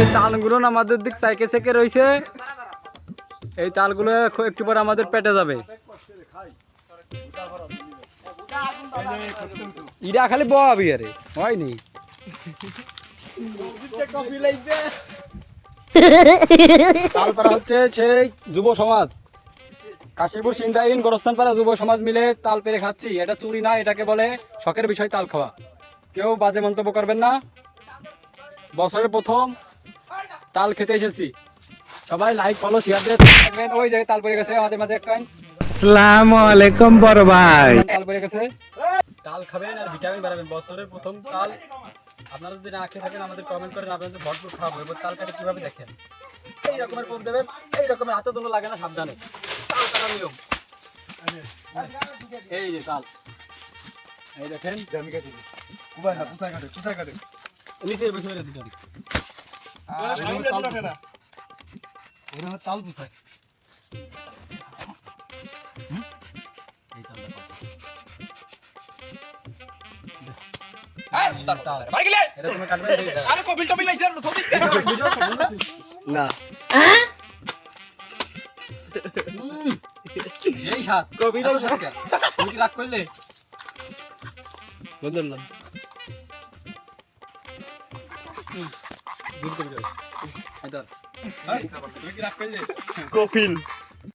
যে তালগুলো না আমাদের দিক সাইকে সেকে রয়েছে, এই তালগুলো একটু পরে আমাদের পেটে যাবে। ইরা খালি বহাবি আরে হয়নি। তালপাড়া হচ্ছে সেই যুব সমাজ, কাশীপুর সিন্দাইন গোরস্থানপাড়া যুব সমাজ মিলে তাল পেরে খাচ্ছি। এটা চুরি না, এটাকে বলে শখের বিষয় তাল খাওয়া। কেউ বাজে মন্তব্য করবেন না। বছরের প্রথম তাল খেতে এসেছি, সবাই লাইক ফলো শেয়ার দিয়ে থাকবেন। ওই যে তাল পড়ে গেছে আমাদের মাঝে একটা। আসসালামু আলাইকুম বড় ভাই। তাল পড়ে গেছে, তাল খাবেন আর ভিটামিন বাড়াবেন। বছরের প্রথম তাল আপনারা যদি না খেয়ে থাকেন আমাদের কমেন্ট করেন, আপনাদের ভরপুর খাওয়াবো। এবার তাল কাটে কিভাবে দেখেন, এই রকমের কোপ দেবেন, এই রকমের হাতে দুটো লাগে না, সাবধানে। তাল কাটা নিয়ম, এই যে তাল, এই দেখেন নিচে বসে দিতে হবে। তাল পুষায় না এই সাত কবিতা তুমি কি রাগ করলে? বললাম তুমি কি রাগ করলে? কপিল